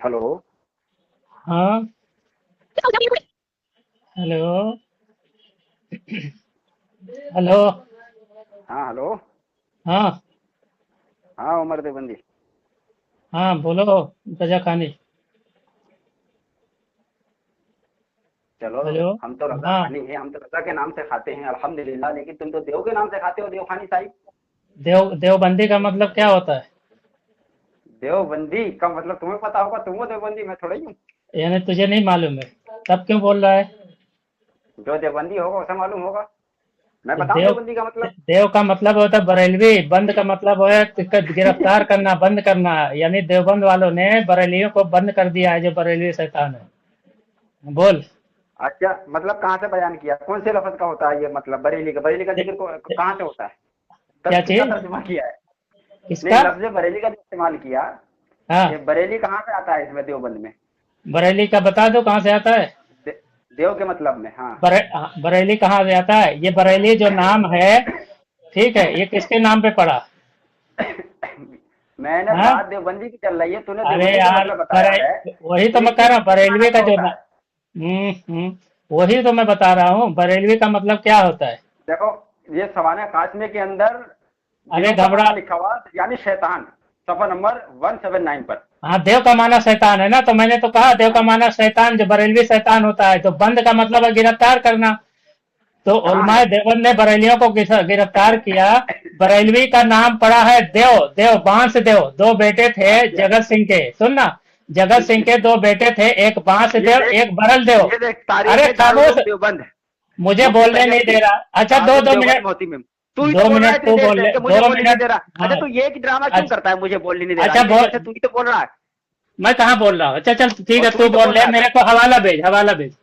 Hello. हाँ। Hello. Hello. हाँ hello. हाँ। हाँ उमर देवबंदी। हाँ बोलो। रजा खानी। चलो। हेलो। हम तो रजा हाँ। खानी है, हम तो रजा के नाम से खाते हैं अल्हम्दुलिल्लाह, लेकिन तुम तो देव के नाम से खाते हो, देव खानी साहिब। देवबंदी का मतलब क्या होता है? देवबंदी का मतलब तुम्हें पता होगा, तुम हो देवबंदी, मैं थोड़ा ही हूँ। यानी तुझे नहीं मालूम है? तब क्यों बोल रहा है? जो देवबंदी होगा उसे मालूम होगा। मैं तो बताऊं देवबंदी का मतलब। देव का मतलब होता है बरेलवी, बंद का मतलब है गिरफ्तार करना, बंद करना। यानी देवबंद वालों ने बरेलियों को बंद कर दिया है, जो बरेलवी शैतान है। बोल। अच्छा, मतलब कहाँ से बयान किया, कौन से लफ्ज का होता है ये मतलब, बरेली का दे- जिक्र दे- कहाँ से होता है? क्या किसका चीज? तर्जुमा किया है? नहीं, किसका? लफ्ज बरेली का जो इस्तेमाल किया, ये हाँ। बरेली कहाँ से आता है इसमें देवबंद में? बरेली का बता दो कहाँ से आता है। दे, देव के मतलब में, हाँ। हाँ, बरेली कहाँ से आता है? ये बरेली जो नाम है, ठीक है, ये किसके नाम पे पड़ा? मैंने हाँ। बात देवबंदी की चल रही है, तूने अरे देवबंदी का यार, मतलब बताया है। वही तो कि मैं कह किस रहा हूँ, किस मानव बरेलवी का का जो होता है? वही तो मैं बता रहा हूँ, बरेलवी का मतलब क्या होता है। देखो, ये सवाना काशमे के अंदर अरे देव का घबरा। माना लिखा हुआ, यानी शैतान, सफा नंबर 179 पर। हाँ, देव का माना शैतान है ना, तो मैंने तो कहा देव का हाँ, माना शैतान, जो बरेलवी शैतान होता है, तो बंद का मतलब है गिरफ्तार करना। तो कहाँ है? उलमाए देवबंद ने बरेलियों को गिरफ्तार किया। बरेलवी का नाम पड़ा है देव, देव बांस देव, दो बेटे थे अच्छा, जगत सिंह के, सुनना। जगत सिंह के दो बेटे थे, एक बांस ये देव, देख, एक बरल देव। ये देख, तारीख अरे है खामोश। दारुल देवबंद, मुझे मुफ्ती बोलने तैयब नहीं की। दे रहा। अच्छा, दो दारुल दो देवबंद मिनट। मोहती में तू ही तो दो बोल रहा है मिनट इतनी तू देर बोल से ले, कि मुझे दो बोलने नहीं मिनट। दे रहा। अच्छा, हाँ। तू ये ड्रामा क्यों अच्छा। करता है, मुझे बोलने नहीं दे रहा, अच्छा मेरे बोल। मुंह से तू ही तो बोल रहा है। मैं कहाँ बोल रहा हूँ? अच्छा चल ठीक और है, तू तू ही तो बोल बोल ले, रहा मेरे था। को हवाला भेज, हवाला भेज।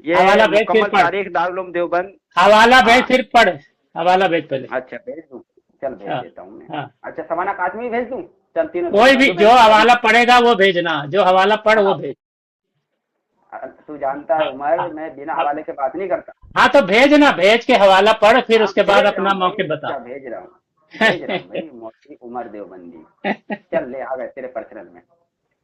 ये हवाला भेज फिर मुकम्मल पढ़। तारीख दारुल देवबंद। हवाला भेज हाँ। फिर पढ़। हवाला भेज पहले। अच्छा, भेज दूँ? चल भेज हाँ। देता हूँ मैं। हाँ। अच्छा, सवाना काशमी भेज दूँ? चल, तीनों कोई भेजता हूँ, भी जो जो मैंने तुझे अभी हवाला भेजा। पड़ेगा वो भेजना, जो हवाला पढ़ वो हाँ। भेज। तू जानता है हाँ। उमर, हाँ। मैं बिना हाँ। हवाले के बात नहीं करता। हाँ, तो भेजना, भेज के हवाला पढ़, फिर हाँ, उसके बाद भेज रहा अपना हूँ भाई, मौके बता। रुक जा, भेज रहा हूँ। भेज रहा हूँ भाई, मोती उमर देवबंदी। चल ले, आ गए तेरे पर्सनल में।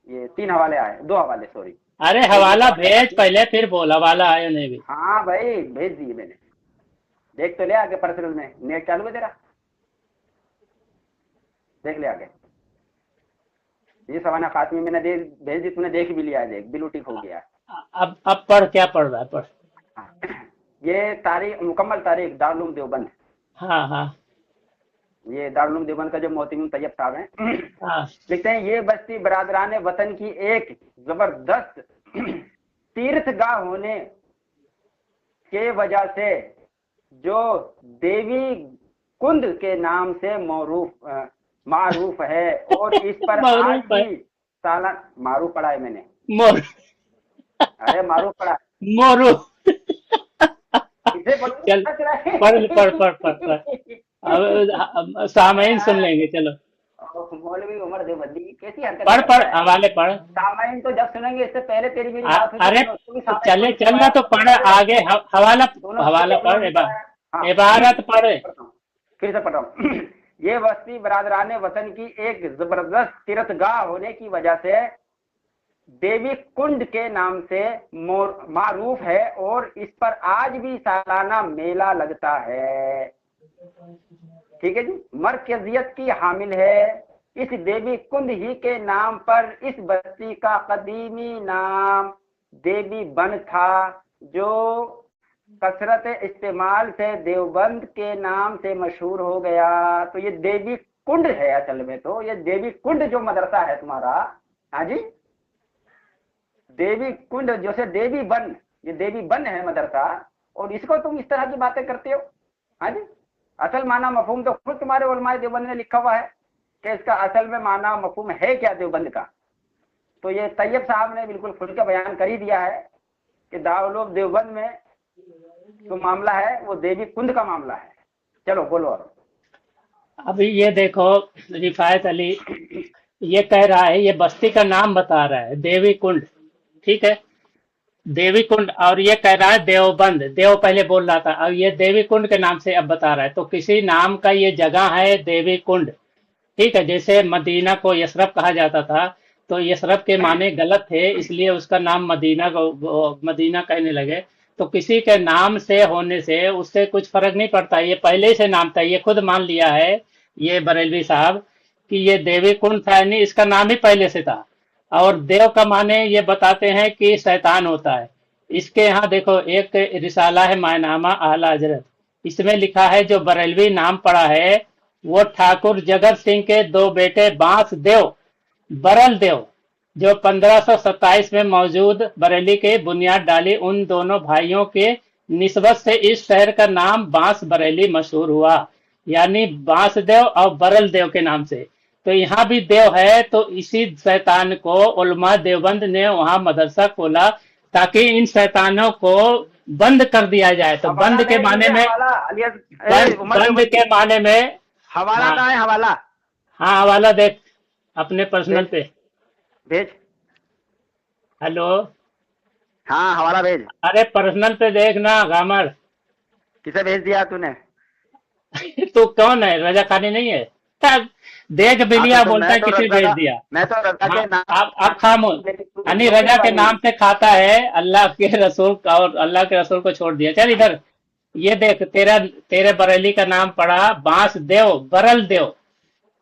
ये 3 हवाले आए, 2 हवाले, सॉरी। अरे एक ये हवाला सवाना भेज काशमी। पहले, फिर बोल हवाला आया नहीं भी। हाँ भाई, भेज दिए मैंने। देख तो ले आगे पर्सनल में, नेट चालू है तेरा? देख ले आगे। ये सवाना काशमी मैंने भेज दी, तूने देख भी लिया है, देख बिल्कुल ठीक हो गया। अब पढ़, क्या पढ़ रहा है, पढ़। हाँ। ये तारीख, मुकम्मल तारीख दारुल देवबंद। हाँ। हाँ। ये दारुल देवबंद का जो मोहतिम तैयब साहब हैं, हाँ। लिखते हैं, ये बस्ती बरादरान वतन की एक जबरदस्त तीर्थगाह होने के वजह से, जो देवी कुंड के नाम से मारूफ है, और इस पर आज मरूफ है। भी साला मारूफ पढ़ा है मैंने। मोर अरे मारूफ पढ़ा है। मोरू। इसे बोलो चल, हंस रहा है। पढ़ पढ़ पढ़ पढ़ पढ़। अब अरे सामयीन सुन यार, लेंगे, चलो। मौलवी उमर देवबंदी कैसी हरकतें पढ़ पढ़, करता है। हवाले पढ़। सामाइन तो जब सुनेंगे, इससे पहले तेरी मेरी बात हुई थी, अरे तूने उसको भी सामाइन को चले, लिखवाया, चलना तो उससे पढ़ पहले आगे, हवाला। दोनों को हवाला अपलोड पढ़, नहीं कराया। हाँ। इबारत पढ़। पढ़ता हूँ, फिर से पढ़ रहा हूँ। ये बस्ती बरादरान वतन की एक जबरदस्त तीर्थगाह होने की वजह से देवी कुंड के नाम से मारूफ है, और इस पर आज भी सालाना मेला लगता है। ठीक है जी। मरकजियत की हामिल है। इस देवी कुंड ही के नाम पर इस बस्ती का कदीमी नाम देवी बन था, जो कसरत इस्तेमाल से देवबंद के नाम से मशहूर हो गया। तो ये देवी कुंड है असल में, तो ये देवी कुंड जो मदरसा है तुम्हारा, हाँ जी, देवी कुंड जैसे देवी बन, ये देवी बन है मदरसा, और इसको तुम इस तरह की बातें करते हो। हाँ जी। असल माना मफहूम तो खुद तुम्हारे उलमाए देवबंद ने लिखा हुआ है, कि इसका असल में माना मफहूम है क्या देवबंद का। तो ये तैयब साहब ने बिल्कुल खुल के बयान कर ही दिया है, कि दारुल देवबंद में जो मामला है वो देवी कुंड का मामला है। चलो बोलो अब। अभी ये देखो, रिफायत अली ये कह रहा है, ये बस्ती का नाम बता रहा है देवी कुंड, ठीक है, देवी कुंड, और ये कह रहा है देवबंद, देव पहले बोल रहा था, अब ये देवी कुंड के नाम से अब बता रहा है, तो किसी नाम का ये जगह है देवी कुंड, ठीक है, जैसे मदीना को यशरफ कहा जाता था, तो यशरब के माने गलत थे, इसलिए उसका नाम मदीना मदीना कहने लगे। तो किसी के नाम से होने से उससे कुछ फर्क नहीं पड़ता, ये पहले से नाम था, ये खुद मान लिया है ये बरेलवी साहब कि ये देवी कुंड था, यानी इसका नाम ही पहले से था। और देव का माने ये बताते हैं कि शैतान होता है। इसके यहाँ देखो एक रिसाला है मायनामा आला हजरत, इसमें लिखा है जो बरेलवी नाम पड़ा है वो ठाकुर जगत सिंह के दो बेटे बांस देव बरल देव जो 1527 में मौजूद बरेली के बुनियाद डाली, उन दोनों भाइयों के निस्बत से इस शहर का नाम बांस बरेली मशहूर हुआ, यानी बांस देव और बरल देव के नाम से। तो यहाँ भी देव है, तो इसी शैतान को उलमा देवबंद ने वहां मदरसा खोला ताकि इन शैतानों को बंद कर दिया जाए। तो बंद के माने में बंद के माने में हवाला कहाँ है? हवाला, हाँ हवाला देख अपने पर्सनल पे भेज। हेलो, हाँ हवाला भेज। अरे पर्सनल पे देख ना गामर। किसे भेज दिया तूने? तू कौन है? रजा खानी नहीं है? देख बिलिया तो बोलता है मैं तो किसी रजा भेज का- दिया। मैं तो रजा के नाम आप खामोश, यानी रजा के नाम से खाता है, अल्लाह के रसूल का और अल्लाह के रसूल को छोड़ दिया। चल इधर ये देख, तेरे बरेली का नाम पड़ा बांस देव बरल देव,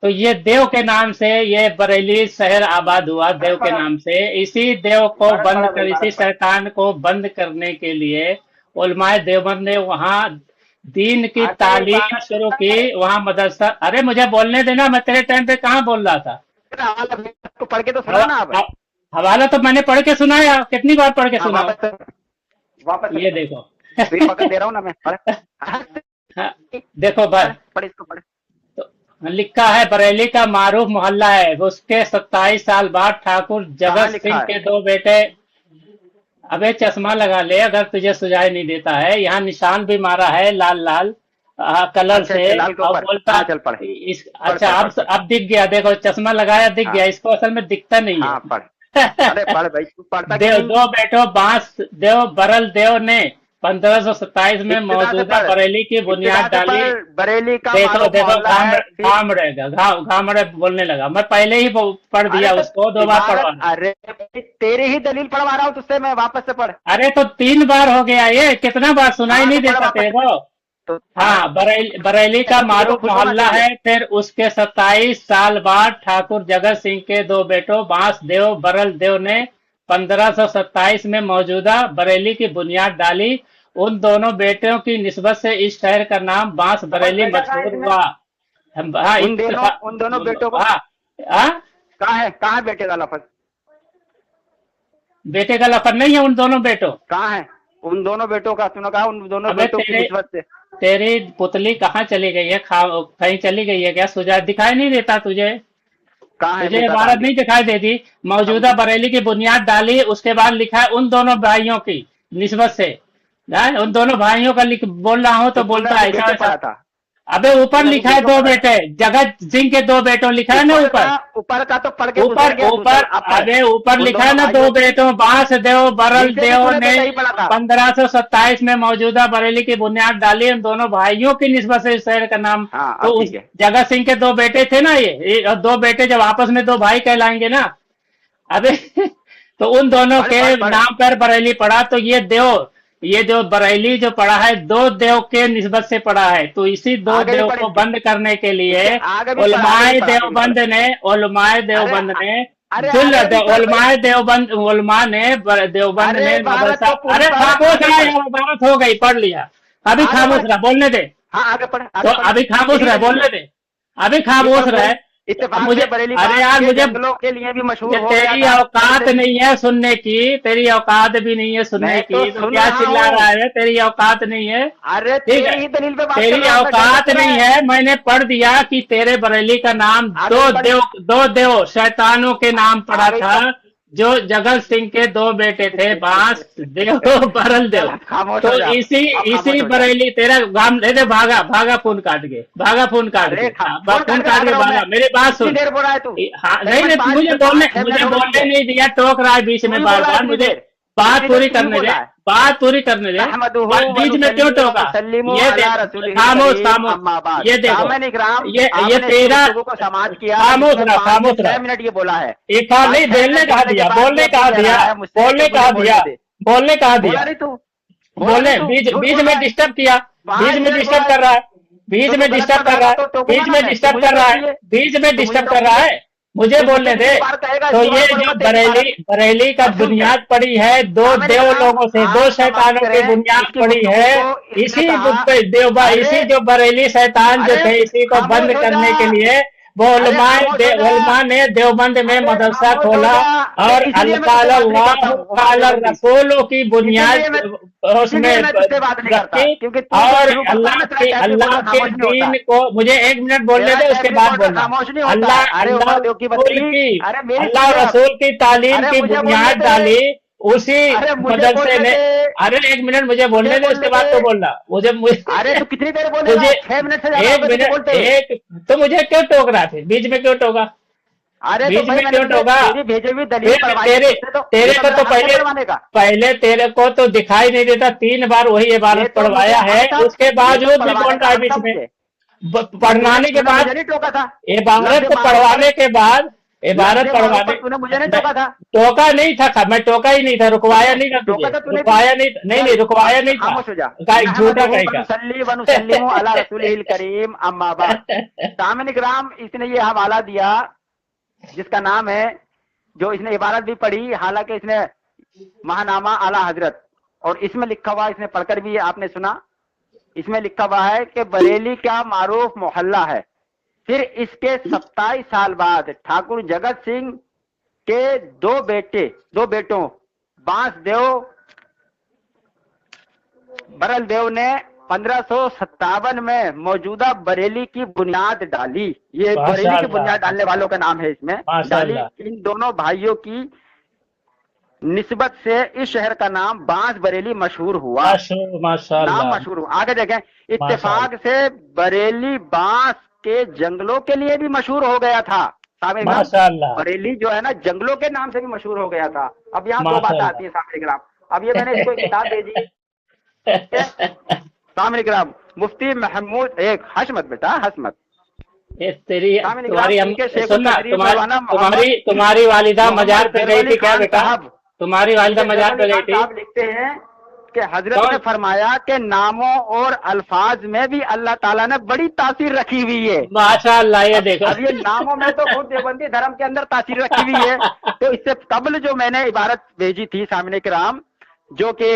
तो ये देव के नाम से ये बरेली शहर आबाद हुआ, देव के नाम से। इसी देव को बंद कर, इसी शैतान को बंद करने के लिए उलमाए देवबंद ने वहां दीन की तालीम शुरू की, वहां मदरसा। अरे मुझे बोलने देना, मैं तेरे टाइम पे कहाँ बोल रहा था? हवाला भेज, तो पढ़ के तो सुना ना आप। हवाला तो मैंने पढ़ के सुनाया, कितनी बार पढ़ के हाँ, सुना? वापस ये देखो फिर पकड़ दे रहा हूँ ना मैं। पढ़। हाँ, देखो भाई, पढ़ इसको पढ़। तो लिखा है बरेली का मारूफ मोहल्ला है, उसके 27 साल बाद ठाकुर कहाँ जगत लिखा सिंह है? के दो बेटे। अबे चश्मा लगा ले अगर तुझे सुझाई नहीं देता है, यहाँ निशान भी मारा है लाल लाल कलर अच्छा, से। लाल के और ऊपर। बोलता हाँ, चल पढ़। अच्छा अब दिख गया, देखो चश्मा लगाया दिख हाँ। गया, इसको असल में दिखता नहीं हाँ है। पढ़। अरे पढ़ भाई, तू पढ़ता देव क्यों नहीं? दो बेटों बांस देव बरल देव ने 1527 में इब्तिदा से मौजूदा पढ़। बरेली की बुनियाद इब्तिदा से डाली। पढ़, बरेली का देखो मारूफ देखो मोहल्ला है, फिर- घामड़े बोलने लगा, मैं पहले ही पढ़ दिया अरे तो उसको, दो बार इबारत- पढ़वा। अरे भाई, तेरी ही दलील पढ़वा रहा हूँ तुझसे, मैं वापस से पढ़। अरे तो 3 बार हो गया, ये कितना बार सुनाई हाँ, नहीं तो पढ़ देता वापस। तेरे को? तो हाँ, बरेली का तुझे तो मारूफ खुश होना मोहल्ला चाहिए। है। फिर उसके 27 साल बाद ठाकुर जगत सिंह के दो बेटों बांस देव बरल देव ने 1527 में मौजूदा बरेली की बुनियाद डाली। उन दोनों बेटों की निस्बत से इस शहर का नाम बांस बरेली बेटा कहाँ है मशहूर इसमें? हुआ। हाँ, उन दोनों बेटों को हाँ, हाँ, कहाँ है बेटे का लफज? बेटे का लफज नहीं है उन दोनों बेटों। कहाँ है उन दोनों बेटों का? तूने कहा उन दोनों अबे बेटों की निस्बत से। तेरी पुतली कहाँ चली गई है? कहीं चली गई है क्या? सुझाव दिखाई नहीं देता तुझे? कहाँ है तुझे बेटा? इबारत नहीं दिखाई देती? मौजूदा बरेली की बुनियाद डाली, उसके बाद लिखा है उन दोनों भाइयों की निस्बत से। उन दोनों भाइयों का बोल रहा हूँ तो बोलता है ऐसा पढ़ा ऐसा। था। अबे ऊपर लिखा है दो बेटे, जगत सिंह के दो बेटों लिखा है ना ऊपर। ऊपर का तो पढ़ के ऊपर गुजर गया तू, ऊपर चल, अब पढ़। अबे ऊपर उन लिखा है ना दोनों दो भाइयों बेटों बांस देव बरल नीचे देव लिखा ने तो सही पढ़ा था। 1527 में मौजूदा बरेली की बुनियाद डाली, उन दोनों भाइयों की निस्बत से इस शहर का नाम। हाँ, तो अब उस ठीक है। जगत सिंह के दो बेटे थे ना और दो बेटे जब आपस में दो भाई कहलाएंगे ना। अबे तो उन दोनों पढ़, के पढ़, पढ़। नाम पर बरेली पड़ा, तो ये जो बरेली जो पड़ा है दो देव के निस्बत से पड़ा है। तो इसी दो आगे भी देव पढ़ को इसके। बंद करने के लिए आगे भी पढ़, उलमाए आगे भी पढ़, देवबंद ने उलमाए देवबंद अरे, ने अरे, जुल आगे भी पढ़, उलमाए देवबंद उलमा ने देवबंद अरे, ने इबारत मदरसा। तो पूरी अरे पढ़, खामोश आगे रहा पढ़। यार, इबारत हो गई, पढ़ लिया। अभी आगे खामोश पढ़। रहा, बोलने दे। हाँ आगे पढ़, तो आगे पढ़। अभी खामोश रहा, बोलने दे। अभी खामोश रहे। इत्तेफाक मुझे से बरेली अरे बाग यार के मुझे जंगलों के लिए भी मशहूर हो गया तेरी था। औकात नहीं है सुनने की, तेरी औकात भी नहीं है सुनने मैं की, तो तो सुन क्या रहा चिल्ला हूँ। रहा है? तेरी औकात नहीं है। अरे ठीक है, तेरी ही दलील पे बात कर तेरी रहा हूँ, मैं औकात गलत नहीं है। मैंने पढ़ दिया कि तेरे बरेली का नाम आगे पढ़। दो देव शैतानों के नाम पड़ा आगे था, जो जगत सिंह के दो बेटे थे बांस देव बरल देव। खामोश तो हो जा। इसी अब खामोश इसी हो जा। बरेली तेरा गाम ले दे, भागा फोन काट के, भागा फोन काट के, अरे फोन काट के भागा। मेरी बात सुन। देर बोल रहा है तू? हाँ नहीं नहीं, मुझे बोलने नहीं दिया, टोक रहा है बीच में बार बार मुझे। बात पूरी करने दे, बोला है। बात पूरी करने दे, अहमदुहु बीच में क्यों टोका? वसल्लिमु ये अला दे- रसूलिहिल खामोश करीम, खामोश, अम्मा बाद। ये देखो, सामने इकराम, ये आपने इस तेरा गुफ्तगू को समाप्त किया, खामोश इसमें रहा, 5 खामोश से 6 रहा। मिनट ये बोला है। एक बार नहीं, 5-6 बोलने मिनट कहा बोलने के दिया, बाद बोलने ये कहा बोल दिया, रहा है मुझसे बोलने कि कहा मुझे दिया, बोलने दे। बोलने कहा दिया, बोला नहीं तू, बोला बोले नहीं तू, बीच झूठ बीच बोल में रहा है। डिस्टर्ब किया, 5 बीच में मिनट डिस्टर्ब बोला कर रहा है, बीच तो में गलत डिस्टर्ब बात कर रहा है, तो टोकूंगा बीच ना में मैं, डिस्टर्ब मुझे कर रहा है, टोकिए। बीच में तो मुझे डिस्टर्ब कर रहा है, मुझे तो बोलने मुझे दे। कितनी बार कहेगा, तो इसके ये बाद जो बोलूंगा तेरी बरेली बात। बरेली का अब सुन ले। बुनियाद पड़ी है, दो सामने देव इकराम, लोगों से, दो आप समाप्त शैतानों की करें, बुनियाद इसकी पड़ी गुफ्तगू है। को इसने इसी कहा, देवबा अरे इसी जो बरेली शैतान जो अरे थे, इसी को खामोश बंद हो करने जा। के लिए वो अरे खामोश हो जा। उलमा ने देवबंद में अरे मदरसा खामोश हो खोला जा। और इसलिए मैं तुझसे बात नहीं करता हूँ, काल देवबंदी। रसूलों की इसलिए बुनियाद मैं उसमें तुझसे बात नहीं करता, रखी क्योंकि तू जो और शुरू करता है अल्लाह ना, तेरा के टैप रिकॉर्डर खामोश नहीं होता। दीन को मुझे 1 मिनट बोलने तेरा दे, टैप उसके बाद रिकॉर्डर बोलना। खामोश नहीं होता। अल्लाह अरे अल्लाह उमर देव की रसूल बदली, की अरे मेरी अल्लाह सुन ले अब। रसूल की तालीम अरे की मुझे बोलने बुनियाद दे। डाली उसी अरे मुझे मदरसे बोलने ने। दे। अरे 1 मिनट मुझे बोलने मुझे दे, उसके बोलने बाद दे। तो बोलना। अरे तू कितनी देर बोलेगा? मुझे 6 मिनट से ज्यादा हो एक गए तुझे मिनट बोलते हुए। एक तो मुझे क्यों टोक रहा थे? बीच में क्यों टोका? अरे तो बीच भाई में मैंने क्यों तुझे टोका? तेरी भेजी हुई दलील फिर पढ़वाई तेरे है, तो तेरे ये को मेरा तो हक है पहले पढ़वाने का। पहले तेरे को तो दिखाई नहीं देता, 3 बार वही ये इबारत तो पढ़वाया मुझे है, हक था, उसके ये तो बावजूद भी पढ़वाने बोल का रहा है हक बीच था में। मुझे। पढ़नाने के तूने बाद मुझे नहीं टोका था। इबारत लफ्ज़ को मारूफ पढ़वाने पर- के बाद इबारत लफ्ज़ मारूफ पढ़वाने पर तूने मुझे नहीं टोका था। टोका नहीं था, मैं टोका ही नहीं था, रुकवाया नहीं था तुझे, टोका तो तूने रुकवाया नहीं रुकवाया नहीं था। खामोश हो जा। झूठा कहीं का। नहमदुहु व नुसल्लिमु अला रसूलिहिल करीम, अम्मा बाद। सामने इकराम, इसने ये हवाला दिया जिसका नाम है, जो इसने इबारत भी पढ़ी, हालांकि इसने महानामा आला हजरत, और इसमें लिखा हुआ, इसने पढ़कर भी आपने सुना, इसमें लिखा हुआ है कि बरेली क्या मारूफ मोहल्ला है। फिर इसके 27 साल बाद ठाकुर जगत सिंह के दो बेटों बांसदेव बरल देव ने 1557 में मौजूदा बरेली की बुनियाद डाली। ये बरेली की माशाअल्लाह। बुनियाद डालने वालों का नाम है इसमें डाली। माशाअल्लाह। इन दोनों भाइयों की निस्बत से इस शहर का नाम बांस बरेली मशहूर हुआ। नाम माशाअल्लाह। मशहूर हुआ। आगे देखें, इत्तेफाक से बरेली बांस के जंगलों के लिए भी मशहूर हो गया था। सामने माशाअल्लाह। बरेली जो है ना, जंगलों के नाम से भी मशहूर हो गया था। अब यहाँ दो बातें माशाअल्लाह। आती है सामने ग्राम। अब ये मैंने इसको एक किताब भेजी सामने ग्राम, मुफ्ती महमूद, एक हंस मत बेटा, हंस मत। ये तेरी सामने तुम्हारी ग्राम के शेख सुनना, तकरीर मौलाना तुम्हारी वालिदा मजार पे गई थी क्या खान बेटा? साहब, तुम्हारी वालिदा मजार पे गई थी? साहब लिखते हैं कि हजरत कौन? ने फरमाया कि नामों और अल्फाज में भी अल्लाह ताला ने बड़ी तासीर रखी हुई है। माशाअल्लाह। ये देखो, अब ये नामों में तो खुद देवबंदी धर्म के अंदर तासीर रखी हुई है। तो इससे कबल जो मैंने इबारत भेजी थी सामने किराम, जो कि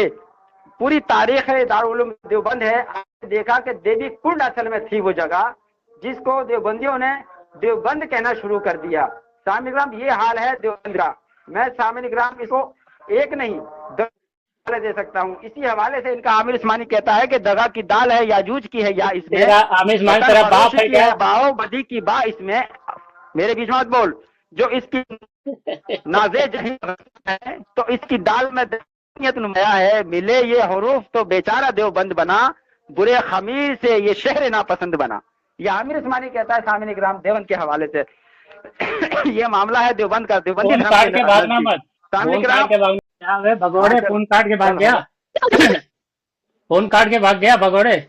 पूरी तारीख है दारुल उलूम देवबंद है, आपने देखा कि देवी कुंड असल में थी वो जगह जिसको देवबंदियों ने देवबंद कहना शुरू कर दिया। सामने किराम, ये हाल है देवबंद का। मैं सामने किराम इसको एक नहीं दे सकता हूँ। इसी हवाले से इनका आमिर उस्मानी कहता है कि दगा की दाल है, याजूज की है या इसमें, तेरा आमिर उस्मानी तेरा बाप है क्या? बाओ बदी की बा इसमें, मेरे बीच मत बोल, जो इसकी नाजे जही है तो इसकी दाल में नुमाया है। मिले ये हरूफ तो बेचारा देवबंद बना, बुरे खमीर से ये शहर नापसंद बना। ये आमिर उस्मानी कहता है सामने ग्राम देवबंद के हवाले से। ये मामला है देवबंद का। देवबंदी फोन काट के भागना मत, सामने फोन ग्राम काट के भागना। क्या हुए भगोड़े? हाँ, चल। फोन काट के भाग चल, गया। फोन काट के भाग गया भगोड़े।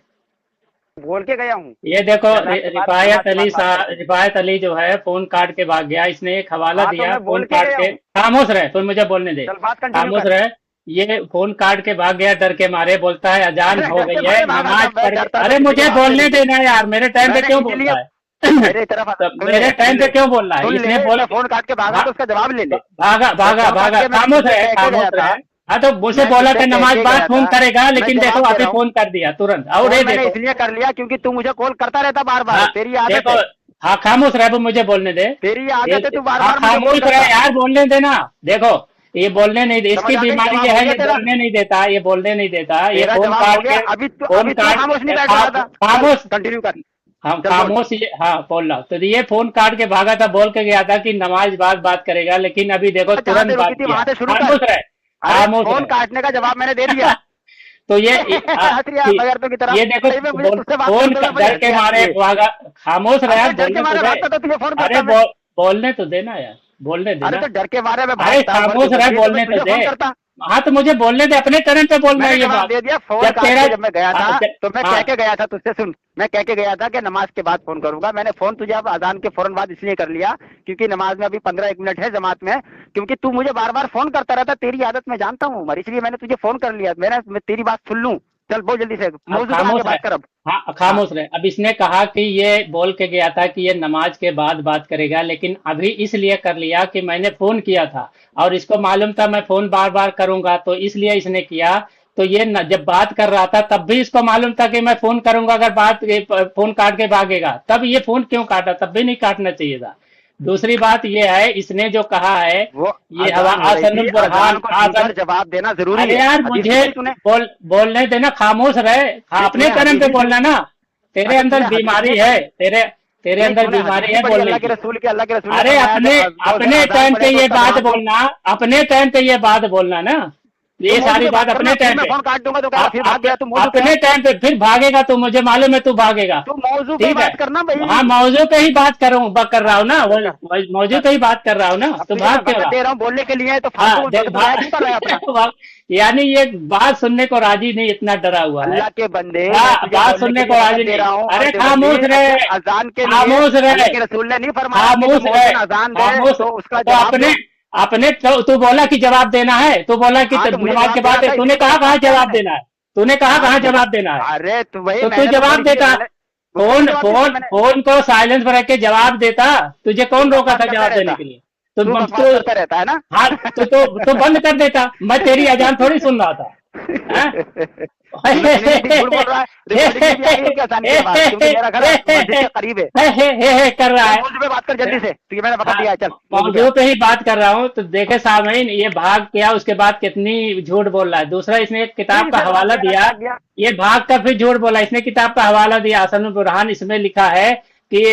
बोल के गया हूँ। ये देखो, बात- रिफायत अली जो है फोन काट के भाग गया। इसने एक हवाला हाँ, तो दिया, मैं बोल फोन के काट गया के। हूँ। खामोश रहे, तुम मुझे बोलने दे। चल बात कंटिन्यू खामोश कर। रहे। ये फोन काट के भाग गया, डर के मारे। बोलता है अजान अरे हो डर के गई मारे है, भागा नमाज था, मैं पढ़ के। डरता अरे तो मुझे किसी बात बोलने से नहीं। देना यार, मेरे टाइम पे मैंने क्यों इसीलिए- बोलता है? मेरे तरफ तो मेरे टाइम पे क्यों बोल रहा है? इसने बोला फोन काट के भागा तो उसका जवाब ले ले। भागा भागा फोन काट भागा। के मैं खामोश तुझसे रहे, कह के खामोश गया था। रहे। हाँ तो मुझसे मैं बोला तुझसे कि कह नमाज के बाद गया फोन था। करेगा, लेकिन मैं देखो जवाब दे अभी रहा हूँ। फोन कर दिया तुरंत। और ये मैंने देखो, इसलिए कर लिया क्योंकि तू मुझे कॉल करता रहता बार बार। हाँ, तेरी आदत देखो, है। हाँ खामोश रहे, वो मुझे बोलने दे। तेरी आदत है, तू बार हाँ, बार मुझे खामोश कॉल रहे करता। यार, बोलने देना। देखो ये बोलने नहीं दे, इसकी समझ आ गई, बीमारी जवाब ये हो है, गया ये तेरा? बोलने नहीं देता, ये बोलने नहीं देता। ये तेरा फोन जवाब हो काट गया। के अभी तू फोन खामोश नहीं बैठ रहा था। खामोश, कंटिन्यू कर। हम चल खामोश। हाँ बोल रहा। तो ये फोन काट के भागा था, बोल के गया था कि नमाज बाद बात करेगा, लेकिन अभी देखो जहाँ तुरंत से बात रुकी थी वहां किया। से शुरू कर। खामोश रहे, अरे खामोश फोन रहे। काटने का जवाब मैंने दे दिया। तो ये हंस रही है बगैरतों की तरह। ये देखो, सही में मुझे तुझसे बात फोन करते हुए बड़ी डर के हंसी मारे आती है। भागा। खामोश रहा, अरे डर के मारे भागता तो तुझे फोन अरे करता मैं। बोलने तो देना यार, बोलने अरे देना। तो डर के मारे में अरे भागता, खामोश रहे, बोलने तो तुझे फोन दे। करता। हाँ तो मुझे बोलने दे, अपने टर्न पे बोलना है मैंने ये जवाब बात। दे दिया फोन जब काट तेरा के। जब मैं गया था तो मैं कह हाँ के गया था तुझसे, सुन, मैं कह के गया था कि नमाज के बाद फोन करूंगा। मैंने फोन तुझे अब अजान के फौरन बाद इसलिए कर लिया क्योंकि नमाज में अभी 15-1 मिनट है जमात में, क्योंकि तू मुझे बार बार फोन करता रहता, तेरी आदत मैं जानता हूँ उमर, इसलिए मैंने तुझे फोन कर लिया। मैं तेरी बात सुन लूं। चल बहुत जल्दी से अब मौजूद पे आगे खामोश रहे। बात कर अब। हाँ हाँ खामोश रहे। अब इसने कहा कि ये बोल के गया था कि ये नमाज के बाद बात करेगा, लेकिन अभी इसलिए कर लिया कि मैंने फोन किया था और इसको मालूम था मैं फोन बार बार करूंगा, तो इसलिए इसने किया। तो ये जब बात कर रहा था तब भी इसको मालूम था कि मैं फोन करूंगा, अगर बात फोन काट के भागेगा, तब ये फोन क्यों काटा? तब भी नहीं काटना चाहिए था। दूसरी बात ये है, इसने जो कहा है वो ये हवा अजान हो रही थी, आसनुल बुरहान अजान को आसन। सुनकर जवाब देना जरूरी अरे है। यार हदीस मुझे सुनी तूने? बोलने देना, खामोश रहे। हाँ, नहीं, अपने तूने टर्न हदीस पे नहीं सुनी? बोलना ना। तेरे अच्छा अंदर तूने हदीस बीमारी नहीं है, पढ़ी? तेरे नहीं, अंदर तूने हदीस बीमारी नहीं है पढ़ी? बोलने अल्लाह के की। रसूल के, अल्लाह के रसूल ने अरे फरमाया अपने कि दो अपने अजान टाइम पे पड़े तो ये उसका बात जवाब दो। बोलना, अपने टाइम पे ये बात बोलना ना, तुम ये मौजू सारी पे बात बात करना, अपने फिर टाइम मैं पे। फोन काट दूंगा तो कह फिर भाग गया, तुम मौजू पे अपने है। टाइम पे फिर भागेगा तू, मुझे मालूम है तू भागेगा। तुम मौजू पे ठीक है। बात करना भाई। हाँ मौजू पे ही बात कर रहा हाँ हूँ ना, तो कर, मौजू कर। पे ही बात कर रहा हूँ ना, अब तो तुझे भाग मैं क्यों वक्त रहा? दे रहा हूँ बोलने के लिए, तो हाँ फालतू देख बजाय क्यों कर रहा है अपना? यानी ये बात सुनने को राजी नहीं, इतना डरा हुआ है। अल्लाह के बंदे, मैं हाँ तुझे बात बोलने सुनने के को लिए राजी वक्त दे नहीं। रहा हूँ। और अरे देवबंदी, खामोश रहे, अपने अजान के लिए खामोश अल्लाह रहे, के रसूल ने नहीं फरमाया कि खामोश जब रहे, मोहसिन अजान दे खामोश। तो उसका तो जवाब अपने दो। अपने तू बोला कि जवाब देना है, तू बोला कि हाँ तो मुझे नमाज जवाब के देना बाद था, तूने इसलिए तो कहा फोन कहाँ किया जवाब मैंने। देना है? तूने कहा हाँ कहाँ तो जवाब देना है? अरे तो वही तो तू मैंने तो जवाब फोन इसलिए देता, मैंने उसको जवाब दिया मैंने। फोन को साइलेंस पर रख के जवाब देता। तुझे तू कौन रोका बकवास था करता जवाब देने रहता, के लिए? तू बकवास तू करता रहता है ना। हाँ तो बंद कर देता, मैं तेरी अजान थोड़ी सुन रहा था। हाँ? तूने सुनी नहीं थी? झूठ बोल रहा है। रिकॉर्डिंग में भी आ रही है क्या अजान की आवाज? क्योंकि मेरा घर मस्जिद के करीब है। कर रहा चल है। मौजू पे बात कर जल्दी से, क्योंकि मैंने वक्त हाँ, दिया है। चल मौजू पे आ। मौजू पे ही बात कर रहा हूँ। तो देखे सामईन, ये भाग गया, उसके बाद कितनी झूठ बोल रहा है। दूसरा, इसने एक किताब फिर का से भाग हवाला गया, दिया, भाग गया। ये भाग कर फिर झूठ बोला। इसने किताब का हवाला दिया आसनुल बुरहान, इसमें लिखा है कि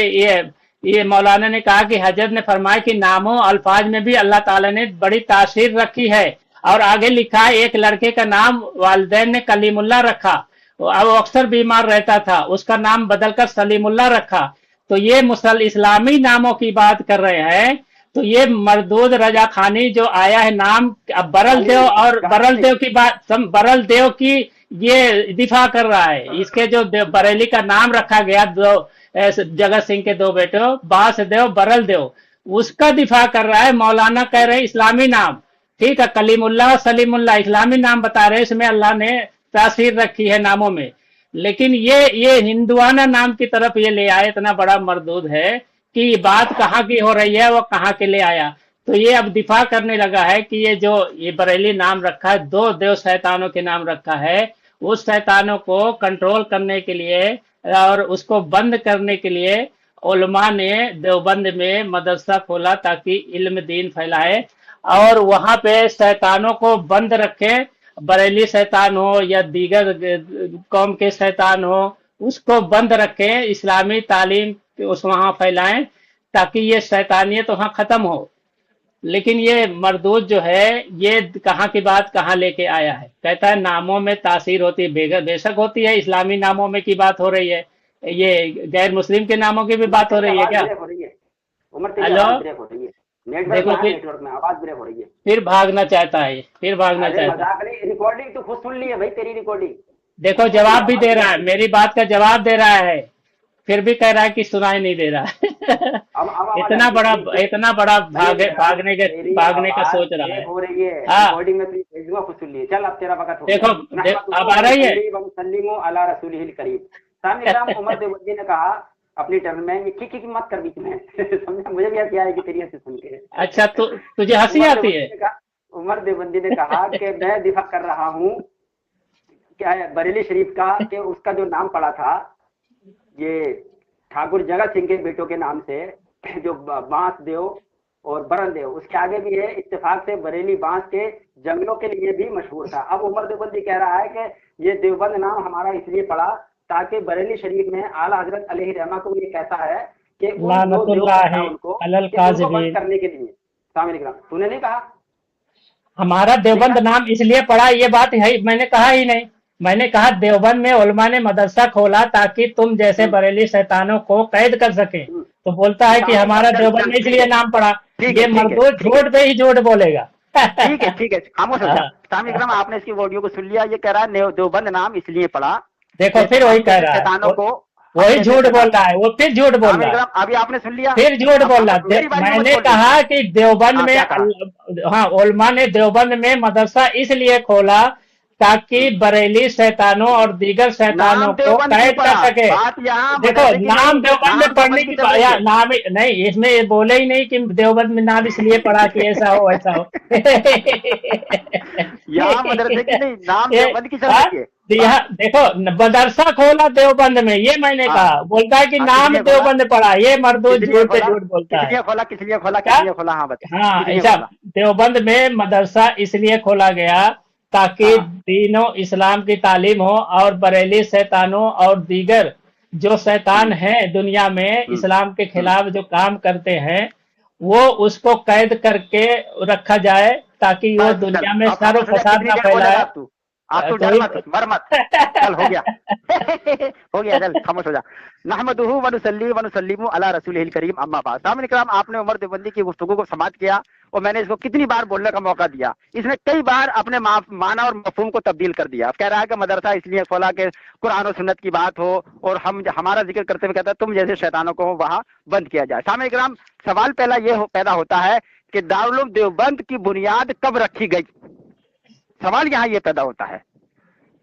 ये मौलाना ने कहा कि हजरत ने फरमाया कि नामों अल्फाज में भी अल्लाह ताला ने बड़ी तासीर रखी है। और आगे लिखा है, एक लड़के का नाम वालिदैन ने कलीमुल्लाह रखा, अब अक्सर बीमार रहता था, उसका नाम बदलकर सलीमुल्लाह रखा। तो ये मुसल इस्लामी नामों की बात कर रहे हैं। तो ये मरदूद रजा खानी जो आया है नाम, अब बरल देव और बरल देव की बात, बरल देव की ये दिफा कर रहा है। इसके जो बरेली का नाम रखा गया, दो जगत सिंह के दो बेटों बास देव बरल देव, उसका दिफा कर रहा है। मौलाना कह रहे हैं इस्लामी नाम, ठीक है, कलीमुल्लाह और सलीमुल्लाह इस्लामी नाम बता रहे हैं, इसमें अल्लाह ने तासीर रखी है नामों में। लेकिन ये हिंदुआना नाम की तरफ ये ले आए, इतना बड़ा मरदूद है कि बात कहाँ की हो रही है, वो कहाँ के ले आया। तो ये अब दिफा करने लगा है कि ये बरेली नाम रखा है, दो देव शैतानों के नाम रखा है। उस शैतानों को कंट्रोल करने के लिए और उसको बंद करने के लिए उलमा ने देवबंद में मदरसा खोला ताकि इल्म दीन फैलाए और वहां पे शैतानों को बंद रखे। बरेली शैतान हो या दीगर कौम के शैतान हो, उसको बंद रखे, इस्लामी तालीम उस वहां फैलाएं ताकि ये शैतानियत वहां खत्म हो। लेकिन ये मरदूद जो है, ये कहाँ की बात कहाँ लेके आया है। कहता है नामों में तासीर होती है, बेशक होती है, इस्लामी नामों में की बात हो रही है, ये गैर मुस्लिम के नामों की भी बात हो रही है क्या? उमर तेरी हेलो, आवाज ब्रेक हो रही है। देखो नेटवर्क में आवाज ब्रेक हो रही है। फिर भागना चाहता है, फिर भागना अरे चाहता है। मजाक नहीं, रिकॉर्डिंग तो खुद सुन ली है भाई, तेरी रिकॉर्डिंग। देखो जवाब भी दे रहा है, मेरी बात का जवाब दे रहा है, फिर भी कह रहा है कि सुनाई नहीं दे रहा है। अब इतना बड़ा भागने का सोच रहा है। हो रही है हाँ रिकॉर्डिंग में, तो भेजूंगा, खुद सुन लिए। चल अब तेरा वक्त हो देखो गया। अब आ रही है। सल्लिमो अला रसूलिहिल करीम। सामने इमाम उमर देवबंदी ने कहा अपनी टर्न में, ये की मत कर बीच में। समझा? मुझे भी हंसी आएगी तेरी हंसी सुन के। अच्छा तुझे हंसी आती है? उमर देवबंदी ने कहा कि मैं दिफा कर रहा हूँ क्या है बरेली शरीफ का, कि उसका जो नाम पड़ा था ये ठाकुर जगत सिंह के बेटों के नाम से, जो बांस देव और बरन देव, उसके आगे भी है इत्तेफाक से बरेली बांस के जंगलों के लिए भी मशहूर था। अब उमर देवबंदी कह रहा है कि ये देवबंद नाम हमारा इसलिए पड़ा ताकि बरेली शरीफ में आला हजरत अलैहि रहमा को ये कहता है कि उनको करने के लिए। सामने तूने नहीं कहा हमारा देवबंद नाम इसलिए पड़ा, ये बात है मैंने कहा ही नहीं। मैंने कहा देवबंद में उलमा ने मदरसा खोला ताकि तुम जैसे बरेली शैतानों को कैद कर सके। तो बोलता है कि हमारा देवबंद में इसलिए नाम पड़ा। ये मरदूद झूठ पे ही झूठ बोलेगा। ठीक है खामोश हो जा। सामने इकराम आपने इसकी ऑडियो को सुन लिया, ये कह रहा है देवबंद नाम इसलिए पड़ा, देखो फिर वही कह रहा है, शैतानों को वही झूठ बोल रहा है, वो फिर झूठ बोल रहा है, अभी आपने सुन लिया, फिर झूठ बोल रहा है। मैंने कहा कि देवबंद में, हाँ उलमा ने देवबंद में मदरसा इसलिए खोला ताकि बरेली शैतानों और दीगर शैतानों को कैद कर सके। देखो नाम देवबंद में पढ़ने की नाम नहीं, इसमें ये बोले ही नहीं कि देवबंद में नाम इसलिए पढ़ा कि ऐसा हो ऐसा हो। यहाँ मदरसे की नहीं, नाम देवबंद की चल यहाँ देखो मदरसा खोला देवबंद में, ये मैंने कहा, बोलता है कि नाम देवबंद पढ़ा, ये मर्दूद झूठ पे झूठ बोलता है। किसलिए खोला? हाँ ऐसा देवबंद में मदरसा इसलिए खोला गया ताकि दीनों इस्लाम की तालीम हो और बरेली शैतानों और दीगर जो शैतान हैं दुनिया में इस्लाम के खिलाफ जो काम करते हैं वो उसको कैद करके रखा जाए ताकि वो दुनिया में शर फसाद ना फैलाए। आप तो डर मत, मर मत, चल हो गया हो गया, चल खामोश हो जा। नहमदुहु व नुसल्ली व नुसल्लिमु अला रसूलिहिल करीम अम्मा बाद। सामने इकराम आपने उमर देवबंदी की गुफ्तगू को समाप्त किया और मैंने इसको कितनी बार बोलने का मौका दिया, इसने कई बार अपने माना और मफहूम को तब्दील कर दिया। कह रहा है कि मदरसा इसलिए खोला कि कुरान और सुन्नत की बात हो और हम हमारा जिक्र करते हुए कहता है तुम जैसे शैतानों को वहाँ बंद किया जाए। सामने इकराम सवाल पहला ये पैदा होता है कि दारुल उलूम देवबंद की बुनियाद कब रखी गई, सवाल यहाँ ये पैदा होता है।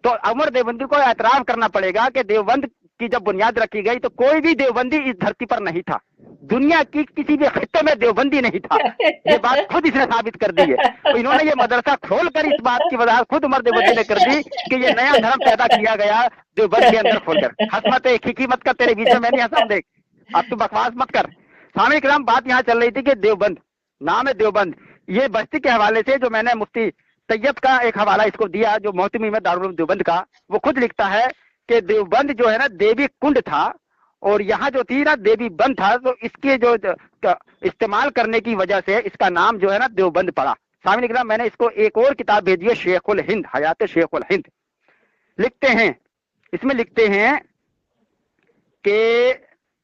तो उमर देवबंदी को एतराफ करना पड़ेगा कि देवबंद की जब बुनियाद रखी गई तो कोई भी देवबंदी इस धरती पर नहीं था, दुनिया की किसी भी खित्ते में देवबंदी नहीं था, ये बात खुद इसने साबित कर दी है। तो इन्होंने ये मदरसा खोलकर इस बात की वजह खुद उमर देवबंदी ने कर दी कि ये नया धर्म पैदा किया गया देवबंद के अंदर खोलकर। हंसमत खिकी मत कर, तेरे बीच में मैं नहीं हंसा, देख अब तू बकवास मत कर। सामने इकराम बात यहाँ चल रही थी कि देवबंद नाम है देवबंद, ये बस्ती के हवाले से जो मैंने मुफ्ती तैयब का एक हवाला इसको दिया जो मोहतमी में दारुल उलूम देवबंद का, वो खुद लिखता है कि देवबंद जो है ना देवी कुंड था और यहाँ जो थी ना देवी बंद था, तो इसके जो इस्तेमाल करने की वजह से इसका नाम जो है ना देवबंद पड़ा। सामने इकराम मैंने इसको एक और किताब भेजी है, शेखुल हिंद, हयात शेखुल हिंद। लिखते हैं, इसमें लिखते हैं कि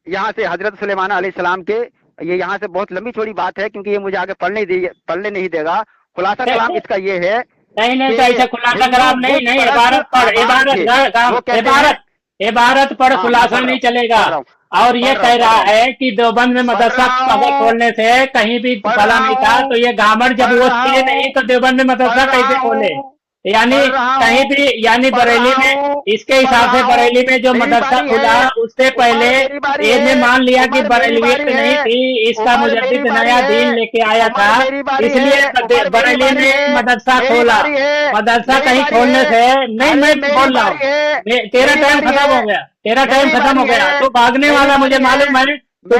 यहाँ से हजरत सुलेमान अलैहिस्सलाम के, ये यहाँ से बहुत लंबी चौड़ी बात है क्योंकि ये मुझे आगे पढ़ने नहीं देगा। खुलासा कलाम इसका ये है, नहीं ऐसा खुलासा कलाम नहीं, इबारत पर खुलासा नहीं चलेगा। और ये कह रहा है कि देवबंद में मदरसा खोलने से कहीं भी भला नहीं था, तो ये गामर जब वो थे नहीं तो देवबंद में मदरसा कैसे खोले? यानी कहीं भी, यानी बरेली में इसके हिसाब से बरेली में जो मदरसा खुला उससे पहले इसने मान लिया कि बरेलवियत नहीं थी, इसका मुजद्दिद नया दीन लेके आया था, इसलिए बरेली में मदरसा खोला। मदरसा कहीं खोलने से नहीं, मैं बोल रहा हूँ तेरा टाइम खत्म हो गया, तो भागने वाला मुझे मालूम है, तो